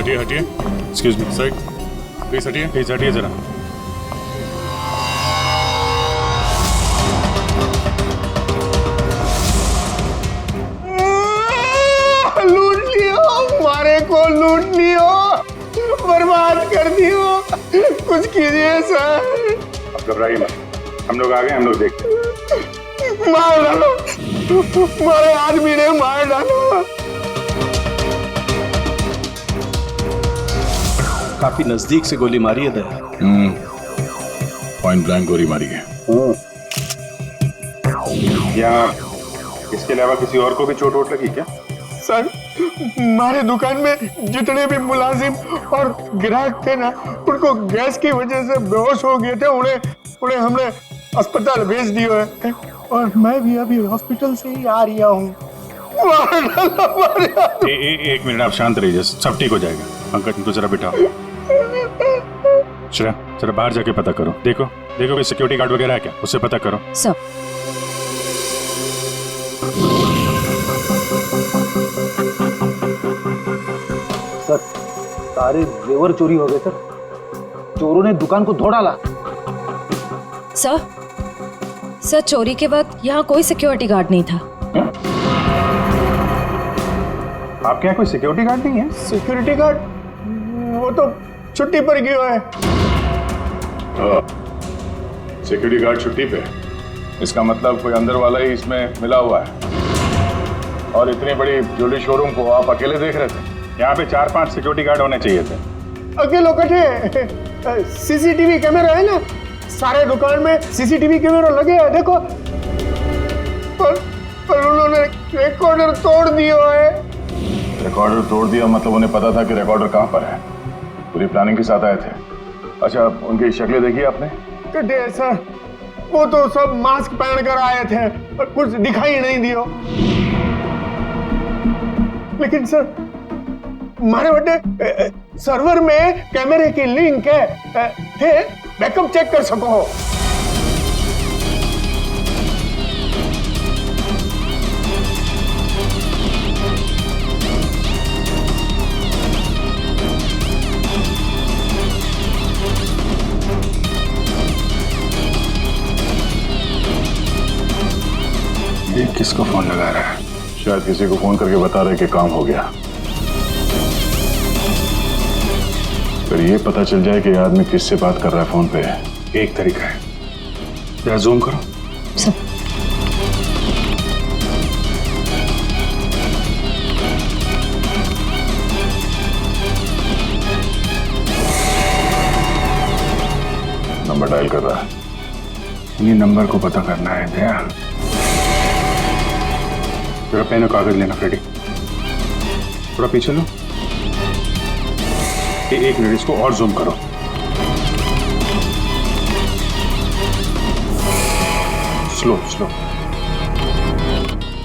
हटिए हटिए, excuse me sir, please हटिए जरा। लूट लियो, हमारे को लूट लियो, बर्बाद कर दियो, कुछ कीजिए सर। अब घबराइए मत, हम लोग आ गए, हम लोग देखते हैं। मार डालो, हमारे आदमी ने मार डालो। काफी नजदीक से गोली मारी है दया। पॉइंट ब्लैंक गोली मारी है। यहाँ इसके अलावा किसी और को भी चोट वोट लगी क्या? सर, हमारे दुकान में जितने भी मुलाजिम और ग्राहक थे ना, उनको गैस की वजह से बेहोश हो गए थे। उन्हें हमने अस्पताल भेज दिया है और मैं भी अभी हॉस्पिटल से ही आ रहा हूँ। एक मिनट, आप शांत रहिए, सब ठीक हो जाएगा। अंकल इनको जरा बिठाओ। जरा बाहर जाके पता करो, देखो कोई सिक्योरिटी गार्ड वगैरह है क्या, उससे पता करो। सर सर, सारे जेवर चोरी हो गए सर। चोरों ने दुकान को धो डाला। सर चोरी के बाद यहाँ कोई सिक्योरिटी गार्ड नहीं था। आपके यहाँ कोई सिक्योरिटी गार्ड नहीं है? सिक्योरिटी गार्ड वो तो छुट्टी पर गया है। सिक्योरिटी गार्ड छुट्टी पे, इसका मतलब कोई अंदर वाला ही इसमें मिला हुआ है। और इतनी बड़ी ज्वेलरी शोरूम को आप अकेले देख रहे थे? यहाँ पे 4-5 सिक्योरिटी गार्ड होने चाहिए थे। अकेलो कटे, सीसीटीवी कैमरा है ना, सारे दुकान में सीसीटीवी कैमरा लगे हैं, देखो। पर उन्होंने रिकॉर्डर तोड़ दिया है। रिकॉर्डर तोड़ दिया मतलब उन्हें पता था कि रिकॉर्डर कहाँ पर है, पूरी प्लानिंग के साथ आए थे। अच्छा, उनकी शक्लें देखी आपने? कटे सर, वो तो सब मास्क पहन कर आए थे और कुछ दिखाई नहीं दियो। लेकिन सर, हमारे बड़े सर्वर में कैमरे की लिंक है, थे बैकअप चेक कर सको। ये किसको फोन लगा रहा है? शायद किसी को फोन करके बता रहे कि काम हो गया। फिर ये पता चल जाए कि आदमी किससे बात कर रहा है फोन पे। एक तरीका है, जरा जूम करो। नंबर डायल कर रहा है, इन्हीं नंबर को पता करना है। दया, जरा पेन और कागज लेना। फ्रेडी, थोड़ा पीछे लो। एक मिनट, इसको और जूम करो। स्लो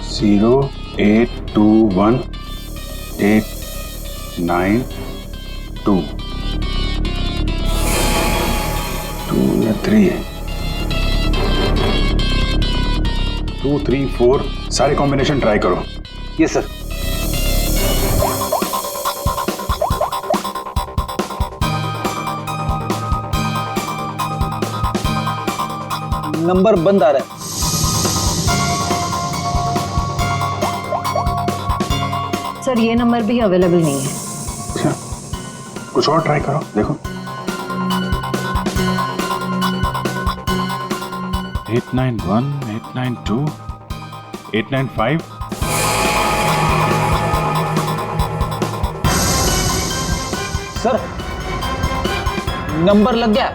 0821 892 2 या 3 2 3 4 सारे कॉम्बिनेशन ट्राई करो। Yes sir. नंबर बंद आ रहा है। सर ये नंबर भी अवेलेबल नहीं है। अच्छा, कुछ और ट्राई करो, देखो। 891 892 895। सर, नंबर लग गया।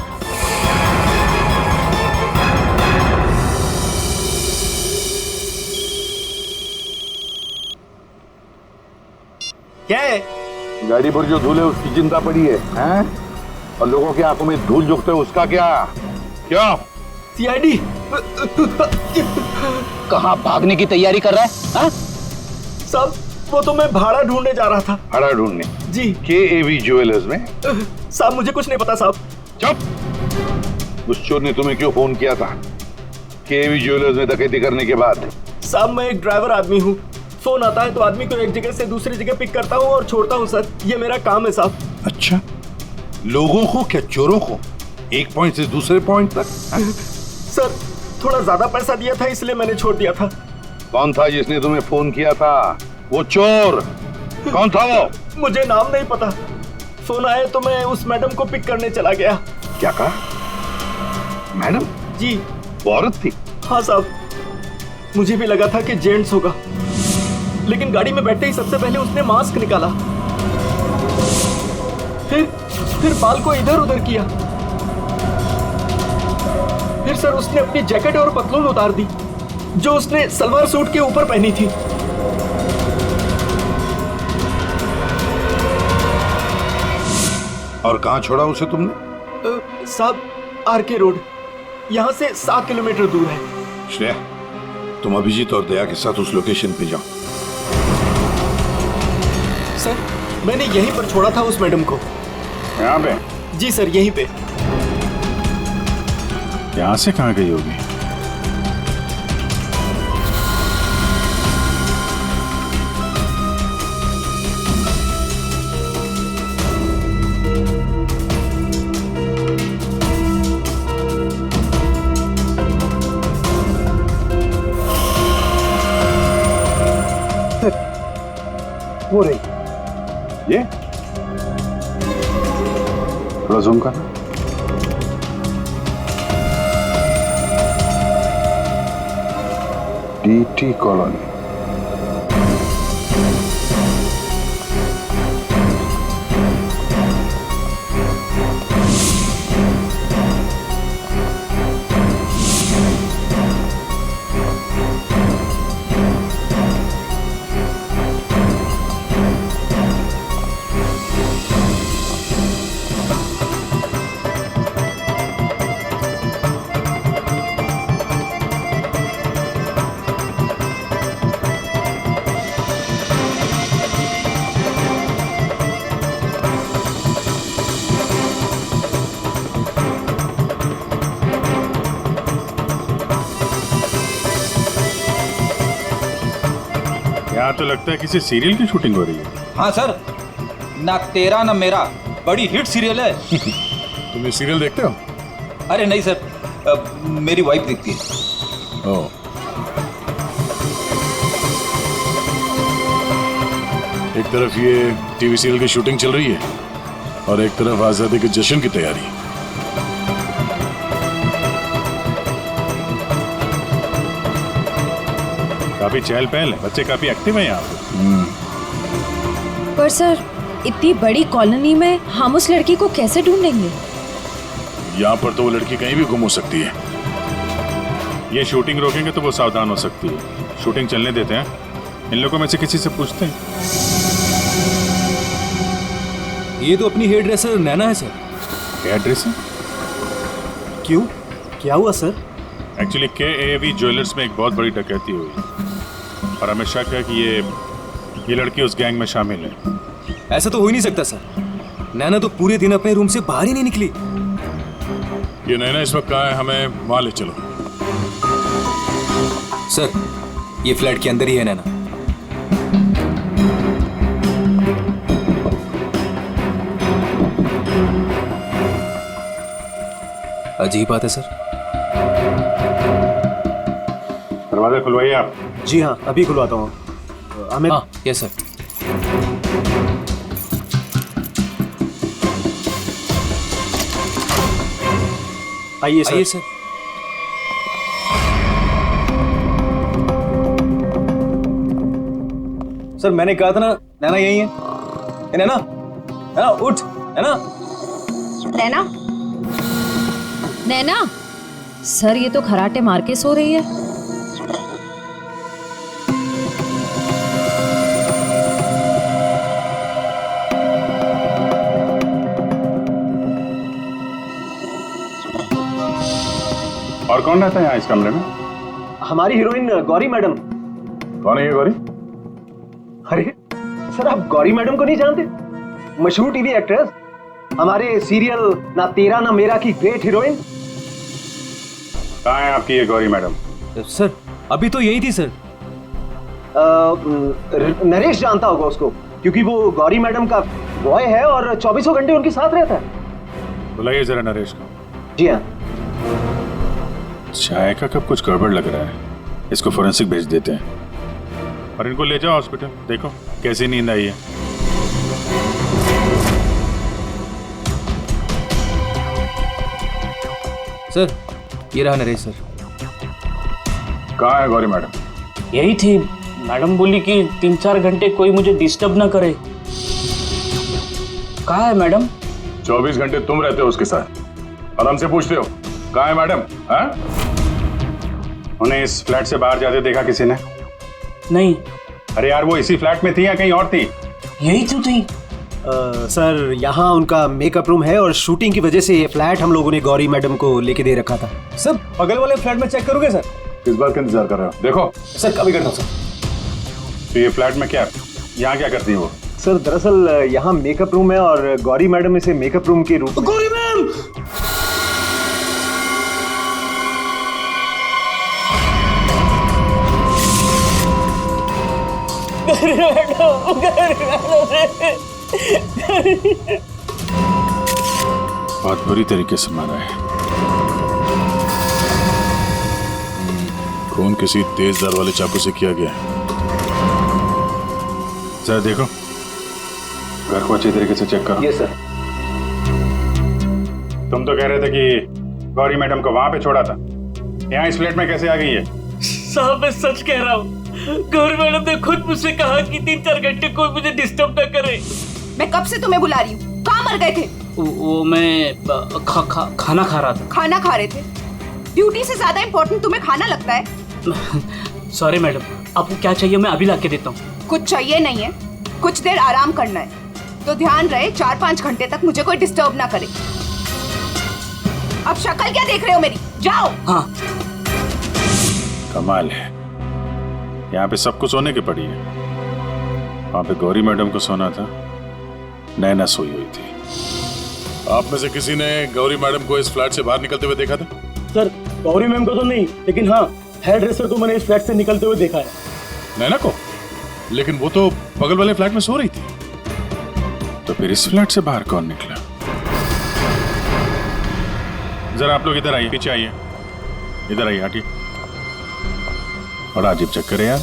क्या है? गाड़ी पर जो धूल है उसकी चिंता पड़ी है, हैं? और लोगों की आंखों में धूल झोंकते है उसका क्या? क्यों? सीआईडी कहाँ भागने की तैयारी कर रहा है? हाँ? साहब, वो तो मैं भाड़ा ढूंढने जा रहा था। भाड़ा ढूंढने? जी। KAV ज्वेलर्स में? साहब मुझे कुछ नहीं पता साहब। चुप! उस चोर ने तुम्हें क्यों फोन किया था KAV ज्वेलर्स में डकैती करने के बाद? साहब मैं एक ड्राइवर आदमी हूँ, फोन आता है तो आदमी को एक जगह से दूसरी जगह पिक करता हूँ और छोड़ता हूँ सर, ये मेरा काम है साहब। अच्छा, लोगों को क्या, चोरों को एक पॉइंट से दूसरे पॉइंट तक? सर थोड़ा ज्यादा पैसा दिया था इसलिए मैंने छोड़ दिया था। कौन था जिसने तुम्हें फोन किया था? वो चोर कौन था वो? मुझे नाम नहीं पता, फोन आया तो मैं उस मैडम को पिक करने चला गया। क्या कहा? मैडम? जी वो औरत थी? हाँ साहब, मुझे भी लगा था कि जेंट्स होगा, लेकिन गाड़ी में बैठते ही सबसे पहले उसने मास्क निकाला, फिर बाल को इधर उधर किया, फिर सर उसने अपनी जैकेट और पतलून उतार दी जो उसने सलवार सूट के ऊपर पहनी थी। और कहां छोड़ा उसे तुमने? साहब आरके रोड, यहाँ से 7 किलोमीटर दूर है। श्रेया, तुम अभिजीत और दया के साथ उस लोकेशन पे जाओ। सर मैंने यहीं पर छोड़ा था उस मैडम को। यहाँ पे? जी सर यहीं पे। यहाँ से कहाँ गई होगी? वो रही। ये थोड़ा जूम करना। DT colony. यहाँ तो लगता है किसी सीरियल की शूटिंग हो रही है। हाँ सर, ना तेरा ना मेरा बड़ी हिट सीरियल है। तुम ये सीरियल देखते हो? अरे नहीं सर, मेरी वाइफ देखती है। ओह। एक तरफ ये टीवी सीरियल की शूटिंग चल रही है और एक तरफ आजादी के जश्न की तैयारी। काफी चहल पहल है, बच्चे काफी एक्टिव हैं यहाँ पे। पर सर इतनी बड़ी कॉलोनी में हम उस लड़की को कैसे ढूंढेंगे? यहाँ पर तो वो लड़की कहीं भी गुम हो सकती है। ये शूटिंग रोकेंगे तो वो सावधान हो सकती है। शूटिंग चलने देते हैं, इन लोगों में से किसी से पूछते हैं। ये तो अपनी हेयर ड्रेसर नैना है सर। Hair dresser? क्यों, क्या हुआ सर? एक्चुअली KAV ज्वेलर्स में एक बहुत बड़ी डकैती हुई और हमें शक है कि ये लड़की उस गैंग में शामिल है। ऐसा तो हो ही नहीं सकता सर, नैना तो पूरे दिन अपने रूम से बाहर ही नहीं निकली। ये नैना इस वक्त कहाँ है? हमें वहाँ ले चलो। सर ये फ्लैट के अंदर ही है नैना। अजीब बात है सर। दरवाजा खुलवाइए आप। जी हाँ अभी खुलवाता हूँ। अमित। हाँ यस सर। आइए सर। आइए सर। सर मैंने कहा था ना नैना यही है। नैना, नैना उठ। नैना, नैना, नैना। सर ये तो खराटे मार के सो रही है। और कौन रहता है यहाँ इस कमरे में? हमारी हीरोइन गौरी मैडम। कौन है ये गौरी? अरे सर आप गौरी मैडम को नहीं जानते? मशहूर टीवी एक्ट्रेस, हमारे सीरियल ना तेरा ना मेरा की ग्रेट हीरोइन। कहाँ है आपकी ये गौरी मैडम? सर अभी तो यही थी सर। नरेश जानता होगा उसको, क्योंकि वो गौरी मैडम का बॉय है और 24 घंटे उनके साथ रहता है। बुलाइए जरा नरेश को। जी हाँ। चाय का कब कुछ गड़बड़ लग रहा है, इसको फोरेंसिक भेज देते हैं और इनको ले जाओ हॉस्पिटल, देखो कैसी नींद आई है। सर ये रहा नरेश सर। कहाँ है गौरी मैडम? यही थी, मैडम बोली कि 3-4 घंटे कोई मुझे डिस्टर्ब ना करे। कहाँ है मैडम? 24 घंटे तुम रहते हो उसके साथ और हमसे पूछते हो कहाँ है मैडम? हाँ? उन्हें इस फ्लैट से बाहर जाते देखा किसी ने? नहीं। अरे यार वो इसी फ्लैट में थी या कहीं और थी? यही तो थी। सर यहाँ उनका मेकअप रूम है और शूटिंग की वजह से ये फ्लैट हम लोगों ने गौरी मैडम को लेके दे रखा था। सर बगल वाले फ्लैट में चेक करोगे सर? किस बात का इंतजार कर रहे हो? देखो सर कभी करता हूँ सर। तो ये फ्लैट में क्या, यहाँ क्या करती है वो? सर दरअसल यहाँ मेकअप रूम है और गौरी मैडम इसे मेकअप रूम के रूप में। गौरी मैम! बहुत बुरी तरीके से मारा है। खून किसी तेज धार वाले चाकू से किया गया है। जरा देखो, घर को अच्छी तरीके से चेक करो। ये सर। तुम तो कह रहे थे कि गौरी मैडम को वहां पे छोड़ा था, यहाँ इस फ्लैट में कैसे आ गई है? साहब मैं सच कह रहा हूँ, गौरी मैडम ने खुद मुझसे कहा कि 3-4 घंटे कोई मुझे डिस्टर्ब ना करे। मैं कब से तुम्हें बुला रही हूँ, कहाँ मर गए थे? वो मैं खाना खा रहा था। खाना खा रहे थे? ड्यूटी से ज्यादा इम्पोर्टेंट तुम्हें खाना लगता है? सॉरी मैडम, आपको क्या चाहिए मैं अभी ला के देता हूँ। कुछ चाहिए नहीं है, कुछ देर आराम करना है, तो ध्यान रहे 4-5 घंटे तक मुझे कोई डिस्टर्ब ना करे। अब शक्ल क्या देख रहे हो मेरी, जाओ। हाँ। कमाल है, यहाँ पे सबको सोने की पड़ी है, वहां पे गौरी मैडम को सोना था, नैना सोई हुई थी। आप में से किसी ने गौरी मैडम को इस फ्लैट से बाहर निकलते हुए देखा था? सर गौरी मैम को तो नहीं, लेकिन हाँ हेयर ड्रेसर को मैंने इस फ्लैट से निकलते हुए देखा है। नैना को? लेकिन वो तो बगल वाले फ्लैट में सो रही थी, तो फिर इस फ्लैट से बाहर कौन निकला? जरा आप लोग इधर आइए, पीछे आइए, इधर आइए, हटिए। बड़ा अजीब चक्कर है यार,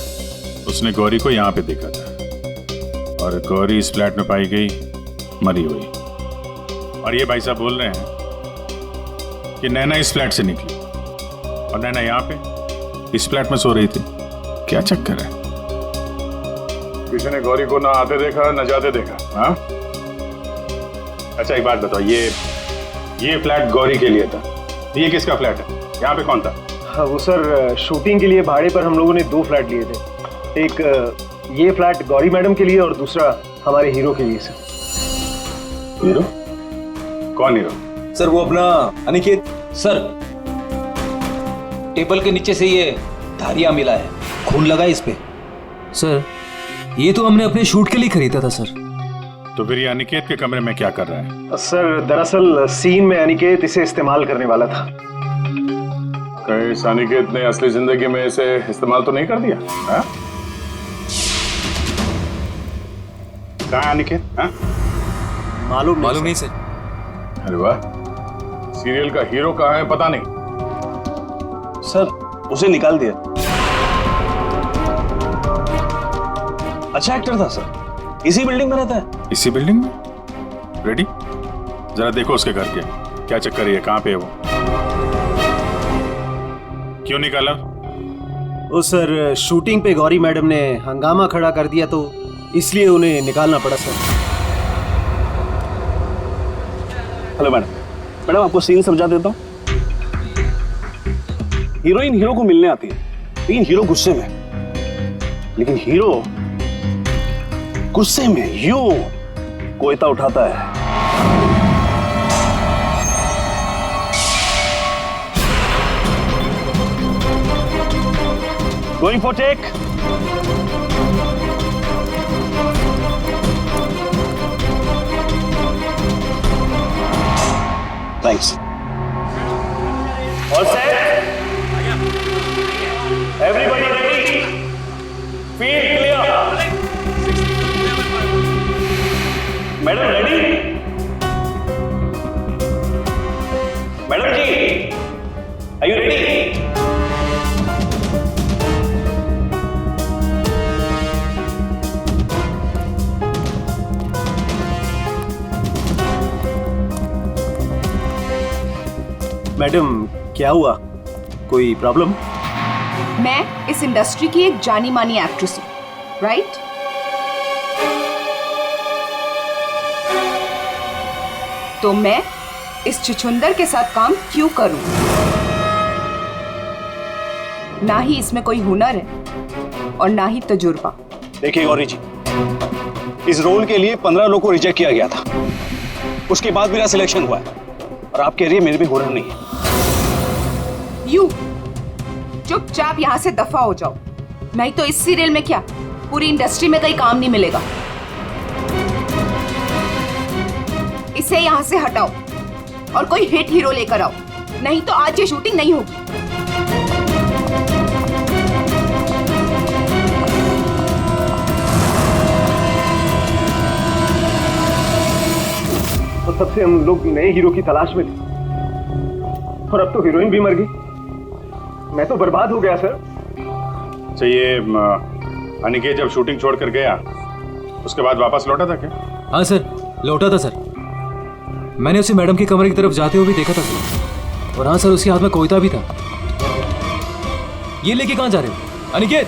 उसने गौरी को यहाँ पे देखा था और गौरी इस फ्लैट में पाई गई मरी हुई, और ये भाई साहब बोल रहे हैं कि नैना इस फ्लैट से निकली और नैना यहाँ पे इस फ्लैट में सो रही थी। क्या चक्कर है? किसी ने गौरी को ना आते देखा ना जाते देखा? हाँ? अच्छा एक बात बताओ, ये फ्लैट गौरी के लिए था, ये किसका फ्लैट है? यहाँ पे कौन था? हाँ वो सर शूटिंग के लिए भाड़े पर हम लोगों ने 2 फ्लैट लिए थे, एक ये फ्लैट गौरी मैडम के लिए और दूसरा हमारे हीरो के लिए। Sir hero? कौन हीरो? सर वो अपना अनिकेत। सर टेबल के नीचे से ये धारियां मिला है, खून लगा है इस पे। सर ये तो हमने अपने शूट के लिए खरीदा था सर। तो फिर ये अनिकेत के कमरे में क्या कर रहा है? सर दरअसल सीन में अनिकेत इसे इस्तेमाल करने वाला था। कहीं इस अनिकेत ने असली जिंदगी में इसे इस्तेमाल तो नहीं कर दिया? हाँ? कहाँ है अनिकेत? हाँ? मालूम नहीं सर। अरे वाह, सीरियल का हीरो कहाँ है पता नहीं। सर उसे निकाल दिया। अच्छा एक्टर था सर, इसी बिल्डिंग में रहता है। इसी बिल्डिंग में? रेडी? जरा देखो उसके घर के क्या चक्कर है, कहाँ पे है वो? क्यों निकाला? ओ सर शूटिंग पे गौरी मैडम ने हंगामा खड़ा कर दिया तो इसलिए उन्हें निकालना पड़ा सर। हेलो मैडम, आपको सीन समझा देता हूँ। हीरोइन हीरो को मिलने आती है, लेकिन हीरो गुस्से में, लेकिन हीरो गुस्से में यूं कोयता उठाता है। Going for take. Thanks. All set? Everybody ready? Feel. Madam ready? Madam ji, are you ready? Madam क्या हुआ, कोई प्रॉब्लम? मैं इस इंडस्ट्री की एक जानी मानी एक्ट्रेस हूँ, राइट? तो मैं इस छुछुंदर के साथ काम क्यों करूं? ना ही इसमें कोई हुनर है और ना ही तजुर्बा। देखिए गौरी जी, इस रोल के लिए 15 लोगों को रिजेक्ट किया गया था, उसके बाद मेरा सिलेक्शन हुआ है और आप कह रही है मेरे भी हुनर नहीं है। यू चुपचाप यहां से दफा हो जाओ, नहीं तो इस सीरियल में क्या पूरी इंडस्ट्री में कहीं काम नहीं मिलेगा। इसे यहां से हटाओ और कोई हिट हीरो लेकर आओ, नहीं तो आज ये शूटिंग नहीं होगी। तो तब से हम लोग नए हीरो की तलाश में थे और अब तो हीरोइन भी मर गई। मैं तो बर्बाद हो गया सर। अच्छा, ये अनिकेत जब शूटिंग छोड़कर गया उसके बाद वापस लौटा था क्या? हाँ सर, लौटा था सर। मैंने उसे मैडम के कमरे की तरफ जाते हुए भी देखा था सर। और हाँ सर, उसके हाथ में कोयता भी था। ये लेके कहाँ जा रहे हो अनिकेत?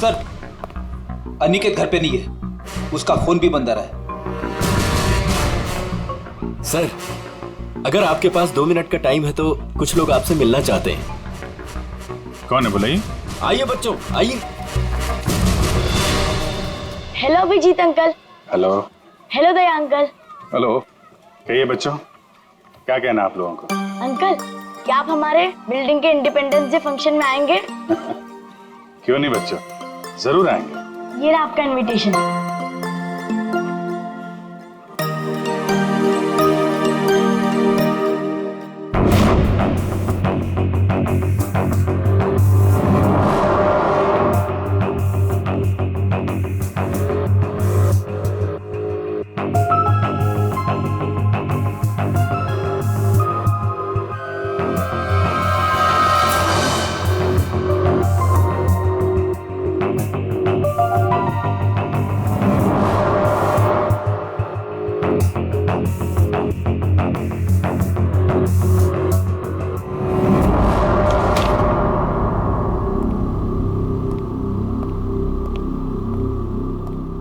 सर, अनिकेत घर पे नहीं है, उसका फोन भी बंद आ रहा है। सर, अगर आपके पास 2 मिनट का टाइम है तो कुछ लोग आपसे मिलना चाहते हैं। कौन है बुलाइए? आइए बच्चों, आइए। Hello Abhijit uncle. Hello. Hello Daya uncle. Hello. कहिए बच्चों, क्या कहना आप लोगों को? अंकल, क्या आप हमारे बिल्डिंग के इंडिपेंडेंस डे फंक्शन में आएंगे? क्यों नहीं बच्चों, जरूर आएंगे। ये रहा आपका इनविटेशन।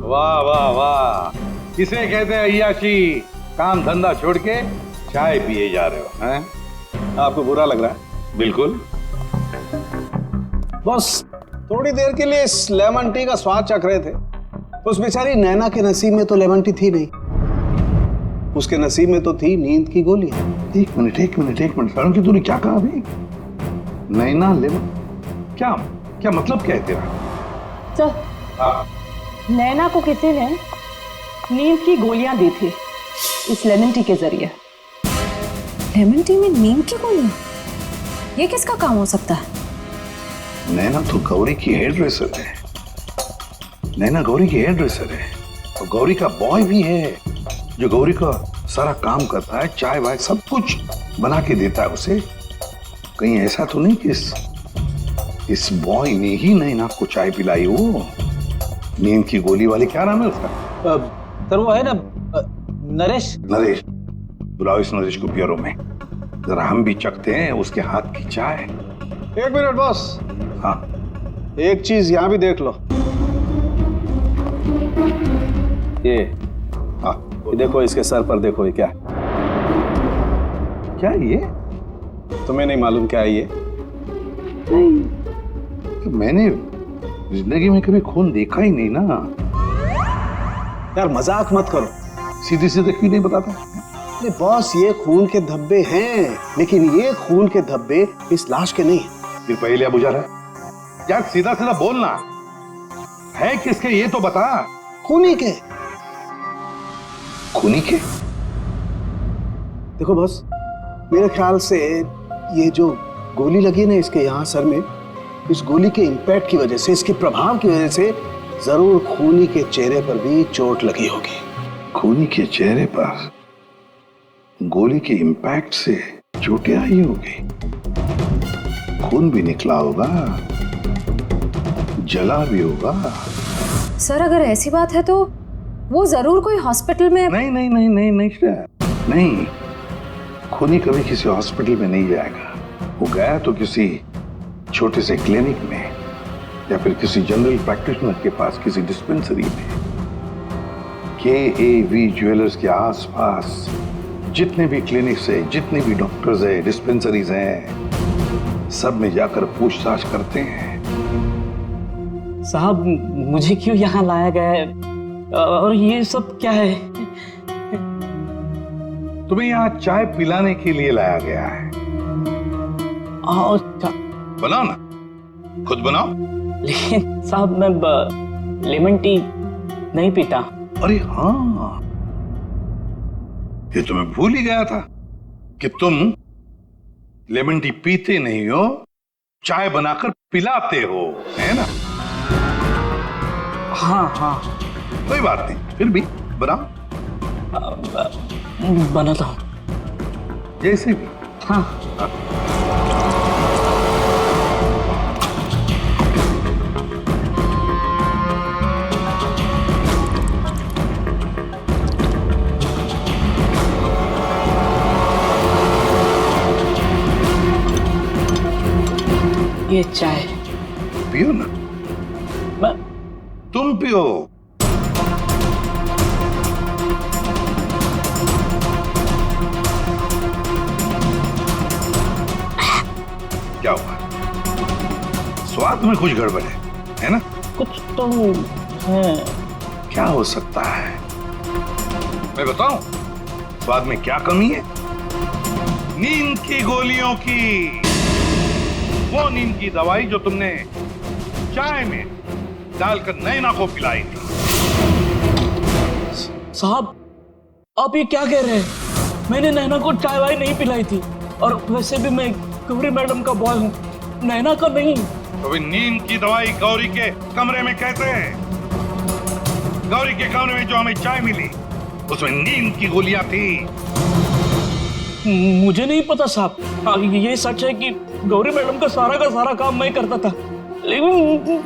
वाह वाह वाह, किसे कहते हैं अय्याशी? काम धंधा छोड़ के चाय पिए जा रहे हो हैं? आपको बुरा लग रहा है? बिल्कुल। बस थोड़ी देर के लिए इस लेमन टी का स्वाद चख रहे थे। उस बेचारी नैना के नसीब में तो लेमन टी थी नहीं, उसके नसीब में तो थी नींद की गोलियां। एक मिनट सर, की तूने क्या कहा अभी? नैना लेमन, क्या क्या मतलब क्या है तेरा? सर, नैना को किसी ने नींद की गोलियां दी थी इस लेमन टी के जरिए। लेमन टी में नीम की गोली? ये किसका काम हो सकता है? नैना तो गौरी की हेयर ड्रेसर है। नैना गौरी की हेयर ड्रेसर है और गौरी का बॉय भी है जो गौरी का सारा काम करता है, चाय वाय सब कुछ बना के देता है उसे। कहीं ऐसा तो नहीं कि इस बॉय ने ही नैना को चाय पिलाई हो? नींद की गोली वाली क्या नाम है उसका? सर वो है ना, नरेश। नरेश, बुलाओ इस नरेश को पियरों में, जरा हम भी चखते हैं उसके हाथ की चाय। 1 मिनट बॉस। हाँ, एक चीज यहां भी देख लो। ये हाँ, ये देखो, इसके सर पर देखो, ये क्या है? क्या है ये? तुम्हें नहीं मालूम क्या है ये? तो मैंने जिंदगी में कभी खून देखा ही नहीं ना। यार मजाक मत करो। सीधे सीधे क्यों नहीं बताता? अरे बॉस, ये खून के धब्बे हैं, लेकिन ये खून के धब्बे इस लाश के नहीं हैं। फिर पहले बुझा रहा है यार, सीधा सीधा बोलना है किसके ये तो बता। खूनी के। खूनी के? देखो बॉस, मेरे ख्याल से ये जो गोली लगी है ना इसके यहाँ सर में, इस गोली के इम्पैक्ट की वजह से, इसके प्रभाव की वजह से जरूर खूनी के चेहरे पर भी चोट लगी होगी। खूनी के चेहरे पर गोली के इम्पैक्ट से चोटें आई होगी, खून भी निकला होगा, जला भी होगा। सर अगर ऐसी बात है तो वो जरूर कोई हॉस्पिटल में। नहीं नहीं नहीं नहीं नहीं श्रेया, नहीं, खूनी कभी किसी हॉस्पिटल में नहीं जाएगा। वो गया तो किसी छोटे से क्लिनिक में या फिर किसी जनरल प्रैक्टिशनर के पास, किसी डिस्पेंसरी में। KAV ज्वेलर्स के आसपास जितने भी क्लिनिक्स है, जितने भी डॉक्टर्स है, डिस्पेंसरीज हैं, सब में जाकर पूछताछ करते हैं। साहब मुझे क्यों यहाँ लाया गया है और ये सब क्या है? तुम्हें यहाँ चाय पिलाने के लिए लाया गया है। बनाओ ना, खुद बनाओ। लेकिन साहब मैं लेमन टी नहीं पीता। अरे हाँ, ये तो मैं भूल ही गया था कि तुम लेमन टी पीते नहीं हो, चाय बनाकर पिलाते हो, है ना? हाँ हाँ, कोई बात नहीं, फिर भी बनाओ। बनाता हूँ जैसे भी। हाँ। ये चाय पियो ना। तुम पियो। क्या हुआ? स्वाद में कुछ गड़बड़ है ना? कुछ तो है। क्या हो सकता है? मैं बताऊं स्वाद में क्या कमी है? नींद की गोलियों की, वो नींद की दवाई जो तुमने चाय में डालकर नैना को पिलाई थी। साहब आप ये क्या कह रहे हैं? मैंने नैना को चाय वाय नहीं पिलाई थी, और वैसे भी मैं गौरी मैडम का बॉय हूँ, नैना का नहीं। तो नींद की दवाई गौरी के कमरे में कैसे है? गौरी के कमरे में जो हमें चाय मिली उसमें नींद की गोलियां थी। मुझे नहीं पता साहब। हाँ, ये सच है कि गौरी मैडम का सारा काम मैं करता था, लेकिन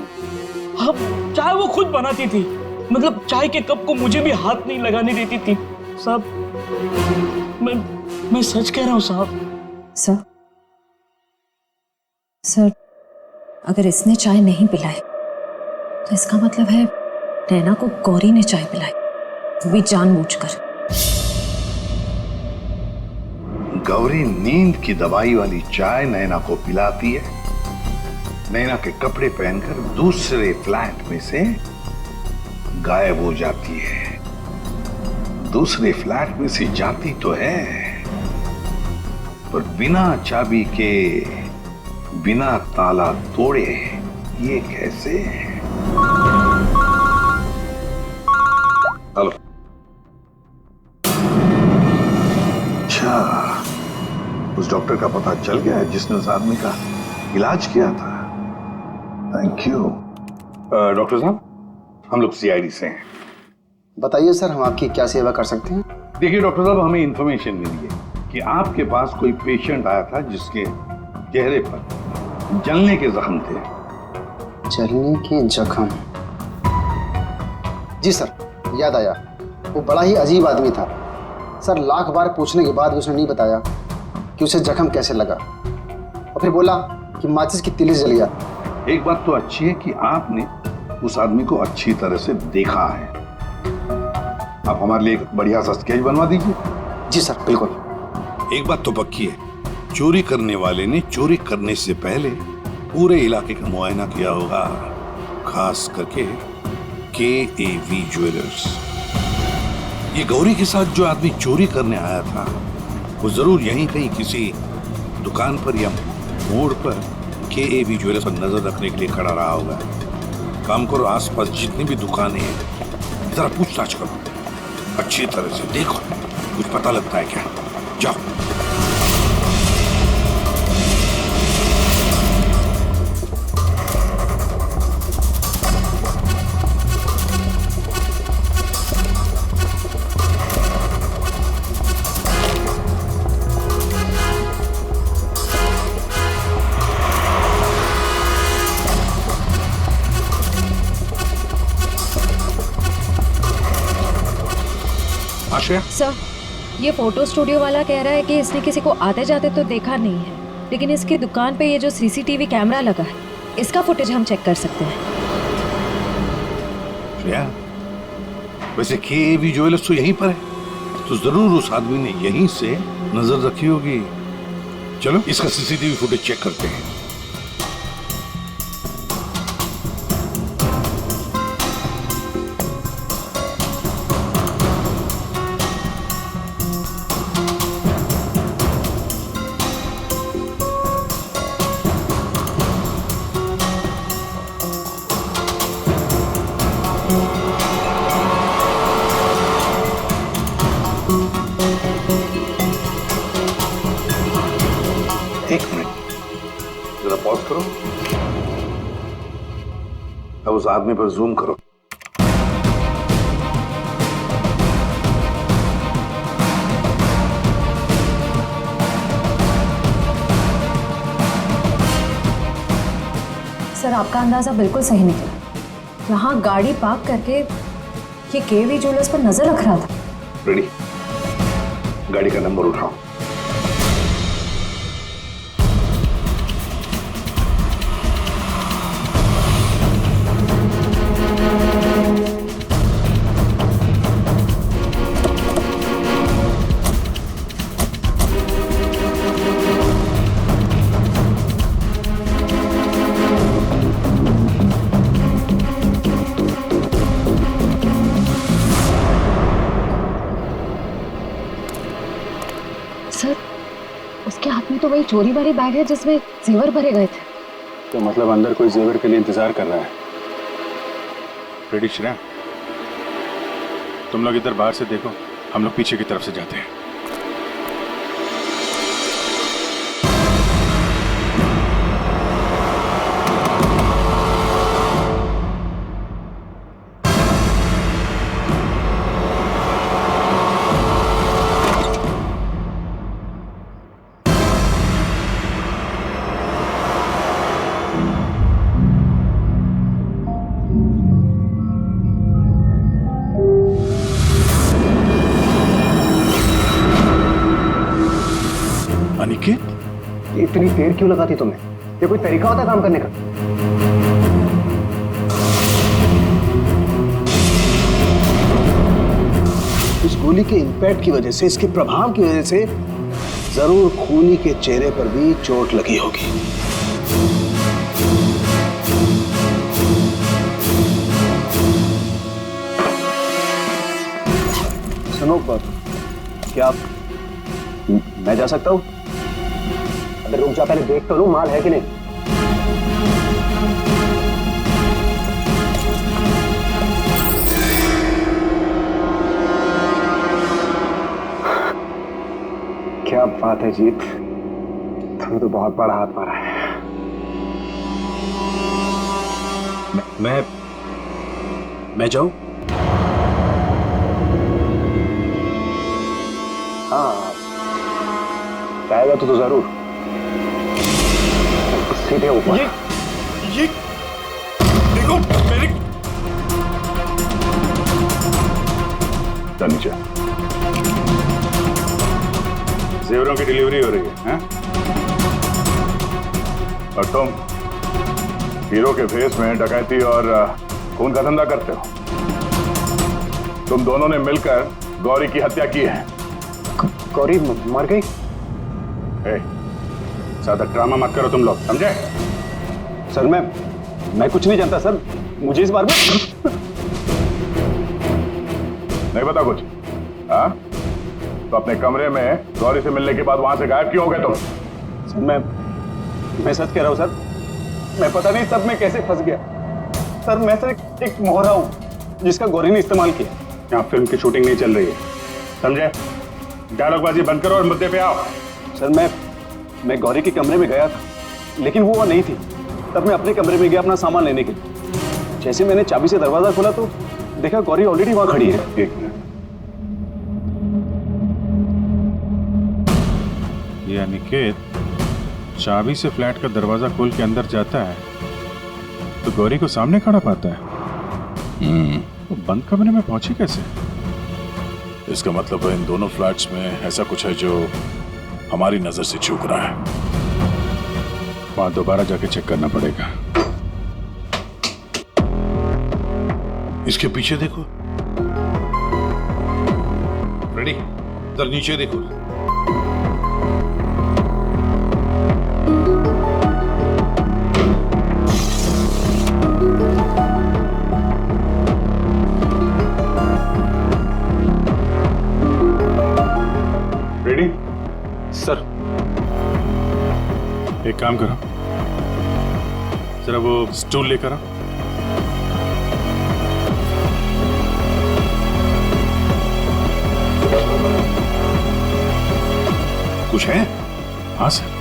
हाँ, चाय वो खुद बनाती थी। मतलब चाय के कप को मुझे भी हाथ नहीं लगाने देती थी। साहब मैं सच कह रहा हूँ साहब। सर अगर इसने चाय नहीं पिलाई तो इसका मतलब है नैना को गौरी ने चाय पिलाई, वो भी जानबूझकर। गौरी नींद की दवाई वाली चाय नैना को पिलाती है, नैना के कपड़े पहनकर दूसरे फ्लैट में से गायब हो जाती है। दूसरे फ्लैट में से जाती तो है, पर बिना चाबी के, बिना ताला तोड़े। ये कैसे? हेलो। अच्छा, उस डॉक्टर का पता चल गया है जिसने उस आदमी का इलाज किया था। Thank you. डॉक्टर साहब, हम लोग CID से हैं। बताइए सर, हम आपकी क्या सेवा कर सकते हैं? देखिए डॉक्टर साहब, हमें इंफॉर्मेशन मिली है कि आपके पास कोई पेशेंट आया था जिसके चेहरे पर जलने के जख्म थे। जलने के जख्म? जी सर, याद आया। वो बड़ा ही अजीब आदमी था सर। लाख बार पूछने के बाद उसने नहीं बताया कि उसे जख्म कैसे लगा, और फिर बोला कि माचिस की तीली जल गया। एक बात तो अच्छी है कि आपने उस आदमी को अच्छी तरह से देखा है। आप हमारे लिए एक बढ़िया सा स्केच बनवा दीजिए। जी सर, बिल्कुल। एक बात तो पक्की है, चोरी करने वाले ने चोरी करने से पहले पूरे इलाके का मुआयना किया होगा, खास करके KAV ज्वेलर्स। ये गौरी के साथ जो आदमी चोरी करने आया था वो जरूर यहीं कहीं किसी दुकान पर या मोड़ पर KAV ज्वेलर्स पर नजर रखने के लिए खड़ा रहा होगा। काम करो, आसपास जितनी भी दुकानें हैं जरा पूछताछ करो, अच्छी तरह से देखो, कुछ पता लगता है क्या। जाओ। श्रेया? सर, ये फोटो स्टूडियो वाला कह रहा है कि इसने किसी को आते जाते तो देखा नहीं है, लेकिन इसकी दुकान पे ये जो सीसीटीवी कैमरा लगा है, इसका फुटेज हम चेक कर सकते हैं। श्रेया, वैसे केवी ज्वेलर्स तो यहीं पर है, तो जरूर उस आदमी ने यहीं से नजर रखी होगी। चलो इसका सीसीटीवी फुटेज चेक करते हैं। एक मिनट, जरा पॉज करो। अब उस आदमी पर जूम करो। सर, आपका अंदाजा बिल्कुल सही निकला। यहाँ गाड़ी पार्क करके ये केवी ज्वेलर्स पर नजर रख रहा था। रेडी, गाड़ी का नंबर उठाओ। सर, उसके हाथ में तो वही चोरी वाली बैग है जिसमें जेवर भरे गए थे। तो मतलब अंदर कोई जेवर के लिए इंतजार कर रहा है। रेडी श्रेया, तुम लोग इधर बाहर से देखो, हम लोग पीछे की तरफ से जाते हैं। अनिकेत, इतनी देर क्यों लगाती तुमने? ये कोई तरीका होता है काम करने का? इस गोली के इंपैक्ट की वजह से, इसके प्रभाव की वजह से जरूर खूनी के चेहरे पर भी चोट लगी होगी। सुनो, क्या मैं जा सकता हूँ? अरे रुक जा, पहले देख तो लूं माल है कि नहीं। क्या बात है जीत, तुमने तो बहुत बड़ा हाथ मारा है। मैं जाऊं? हाँ, जाएगा तो जरूर। सीधे ऊपर। ये देखो मेरे नीचे जेवरों की डिलीवरी हो रही है, हैं? और तुम हीरो के फेस में डकैती और खून का धंधा करते हो। तुम दोनों ने मिलकर गौरी की हत्या की है। गौरी मर गई? ज्यादा ड्रामा मत करो तुम लोग, समझे? सर मैं कुछ नहीं जानता सर, मुझे इस बारे में नहीं पता कुछ। हाँ, तो अपने कमरे में गौरी से मिलने के बाद वहां से गायब क्यों हो गए तुम? सर मैं सच कह रहा हूं सर, मैं पता नहीं सब में कैसे फंस गया। सर मैं सर एक मोहरा हूं जिसका गौरी ने इस्तेमाल किया। यहाँ फिल्म की शूटिंग नहीं चल रही है, समझे? डायलॉगबाजी बंद करो और मुद्दे पे आओ। सर मैं गौरी के कमरे में गया था, लेकिन वो नहीं थी। तब मैं अपने कमरे में गया अपना सामान लेने के लिए। जैसे मैंने चाबी से दरवाजा खोला तो देखा गौरी ऑलरेडी वहां खड़ी है। एक मिनट, ये अनिकेत चाबी से फ्लैट का दरवाजा खोल के अंदर जाता है तो गौरी को सामने खड़ा पाता है। वो बंद कमरे में पहुंची कैसे? इसका मतलब है इन दोनों फ्लैट्स में ऐसा कुछ है जो हमारी नजर से चूक रहा है। वहां दोबारा जाके चेक करना पड़ेगा। इसके पीछे देखो, रेडी, इधर नीचे देखो। Ready sir. एक काम करो, जरा वो स्टूल लेकर आओ। कुछ है? हाँ सर।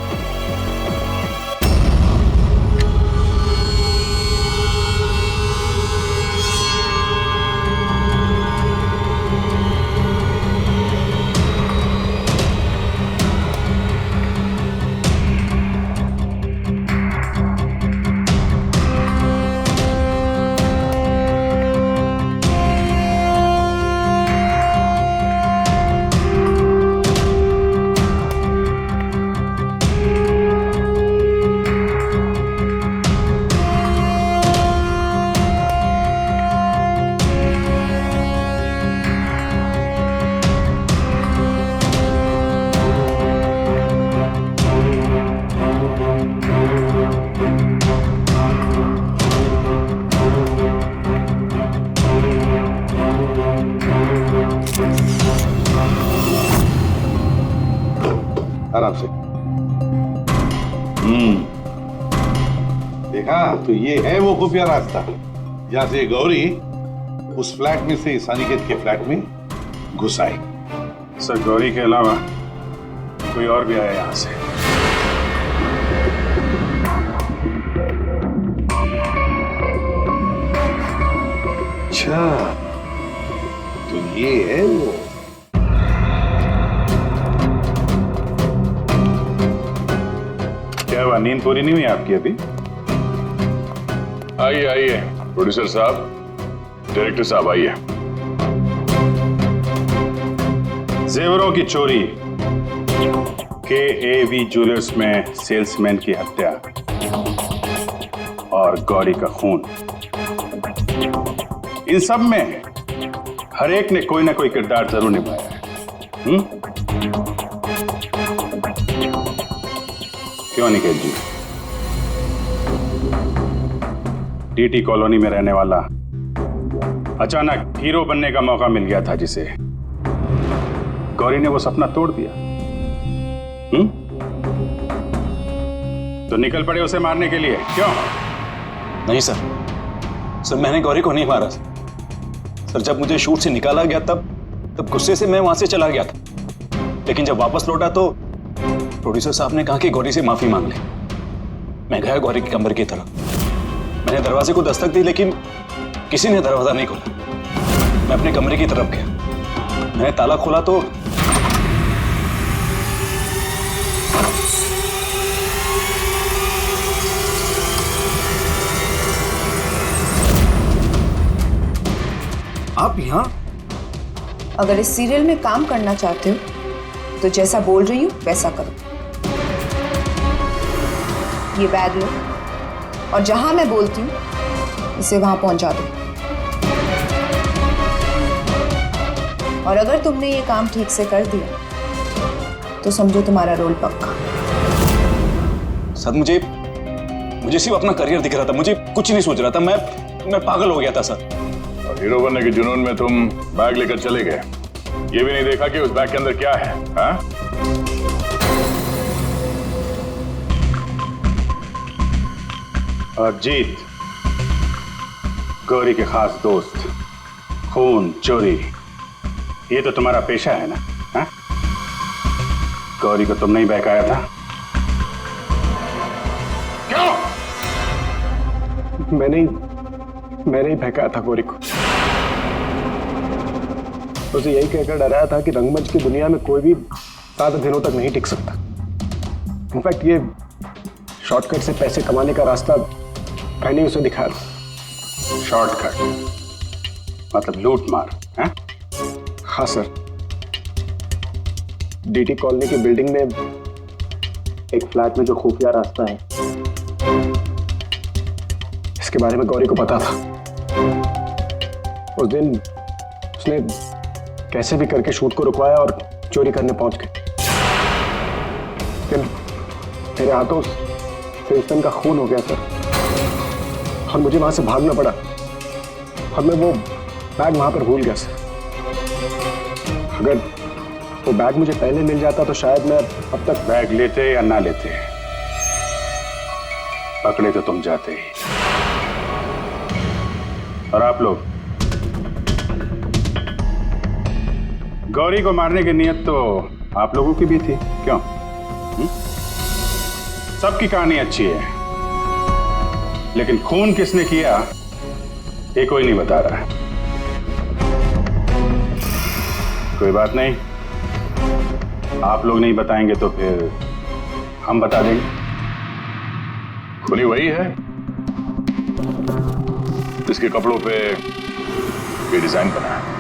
आराम से। देखा, तो ये है वो खुफिया रास्ता जहां से गौरी उस फ्लैट में से इस अनिकेत के फ्लैट में घुस आई। सर, गौरी के अलावा कोई और भी आया यहां से। अच्छा, तो ये है वो। क्या हुआ, नींद पूरी नहीं हुई आपकी अभी? आइए आइए, प्रोड्यूसर साहब, डायरेक्टर साहब आइए। जेवरों की चोरी, KAV ज्वेलर्स में सेल्समैन की हत्या और गौरी का खून, इन सब में हर एक ने कोई ना कोई किरदार जरूर निभाया है। क्यों निकेत जी? DT कॉलोनी में रहने वाला अचानक हीरो बनने का मौका मिल गया था, जिसे गौरी ने वो सपना तोड़ दिया। तो निकल पड़े उसे मारने के लिए, क्यों? नहीं सर, मैंने गौरी को नहीं मारा सर। जब मुझे शूट से निकाला गया तब गुस्से से मैं वहां से चला गया था। लेकिन जब वापस लौटा तो प्रोड्यूसर साहब ने कहा कि गौरी से माफी मांग ले। मैं गया गौरी के कमरे की तरफ। मैंने दरवाजे को दस्तक दी, लेकिन किसी ने दरवाजा नहीं खोला। मैं अपने कमरे की तरफ गया। मैंने ताला खोला तो आप यहाँ? अगर इस सीरियल में काम करना चाहते हो तो जैसा बोल रही हूँ वैसा करो। ये बैग लो और जहां मैं बोलती हूँ इसे वहां पहुंचा दो। और अगर तुमने ये काम ठीक से कर दिया तो समझो तुम्हारा रोल पक्का। सर, मुझे सिर्फ अपना करियर दिख रहा था। मुझे कुछ नहीं सोच रहा था। मैं पागल हो गया था सर। और हीरो बनने के जुनून में तुम बैग लेकर चले गए, ये भी नहीं देखा कि उस बैग के अंदर क्या है। हाँ? और जीत, गौरी के खास दोस्त, खून, चोरी, ये तो तुम्हारा पेशा है ना? हाँ? गौरी को तुमने ही बहकाया था। क्यों? मैंने ही बहकाया था गौरी को। उसे यही कहकर डराया था कि रंगमंच की दुनिया में कोई भी 7 दिनों तक नहीं टिक सकता। इनफैक्ट ये शॉर्टकट से पैसे कमाने का रास्ता मैंने उसे दिखाया था। शॉर्टकट मतलब लूट मार? हाँ सर, डीटी कॉलोनी की बिल्डिंग में एक फ्लैट में जो खुफिया रास्ता है, इसके बारे में गौरी को पता था। उस दिन उसने कैसे भी करके शूट को रुकवाया और चोरी करने पहुंच गए। फिर मेरे हाथों से का खून हो गया सर, और मुझे वहां से भागना पड़ा और मैं वो बैग वहां पर भूल गया सर। अगर वो बैग मुझे पहले मिल जाता तो शायद मैं अब तक। बैग लेते या ना लेते, पकड़े तो तुम जाते ही। और आप लोग, गौरी को मारने की नियत तो आप लोगों की भी थी, क्यों? सबकी कहानी अच्छी है, लेकिन खून किसने किया ये कोई नहीं बता रहा है। कोई बात नहीं, आप लोग नहीं बताएंगे तो फिर हम बता देंगे। खुली वही है, इसके कपड़ों पे ये डिजाइन बना है।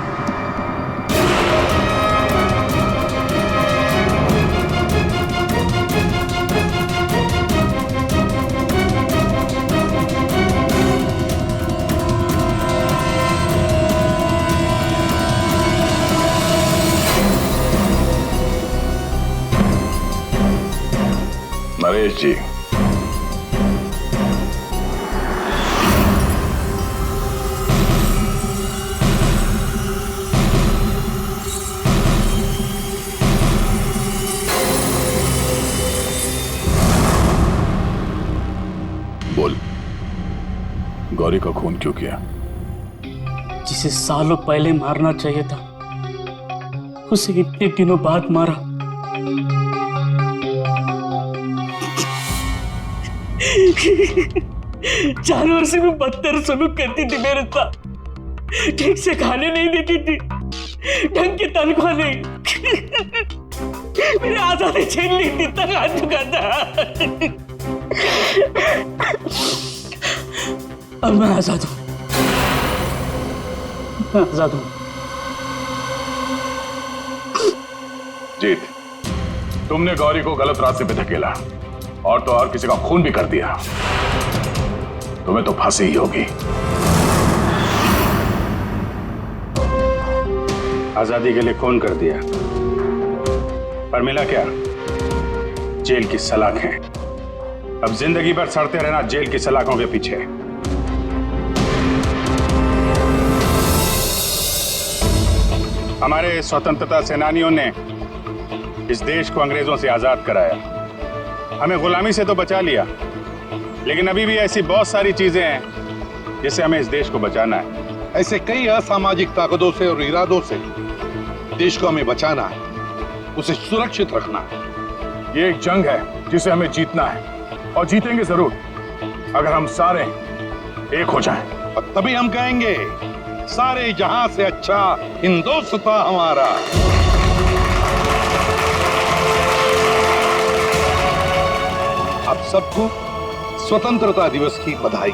नरेश जी, बोल, गौरी का खून क्यों किया? जिसे सालों पहले मारना चाहिए था, उसे इतने दिनों बाद मारा। जानवर से भी बदतर सलूक करती थी मेरे साथ, ठीक से खाने नहीं देती थी, ढंग की तनख्वाह नहीं, मेरी आजादी छीन ली थी, तक आ चुका था। अब मैं आजाद हूं, मैं आजाद हूं। जीत, तुमने गौरी को गलत रास्ते पे धकेला और तो और किसी का खून भी कर दिया। तुम्हें तो फांसी ही होगी। आजादी के लिए खून कर दिया, पर मिला क्या? जेल की सलाखें। अब जिंदगी भर सड़ते रहना जेल की सलाखों के पीछे। हमारे स्वतंत्रता सेनानियों ने इस देश को अंग्रेजों से आजाद कराया, हमें गुलामी से तो बचा लिया, लेकिन अभी भी ऐसी बहुत सारी चीजें हैं जिससे हमें इस देश को बचाना है। ऐसे कई असामाजिक ताकतों से और इरादों से देश को हमें बचाना है, उसे सुरक्षित रखना है। ये एक जंग है जिसे हमें जीतना है, और जीतेंगे जरूर अगर हम सारे एक हो जाएं। और तभी हम कहेंगे सारे जहां से अच्छा हिंदुस्तान हमारा। आप सबको स्वतंत्रता दिवस की बधाई।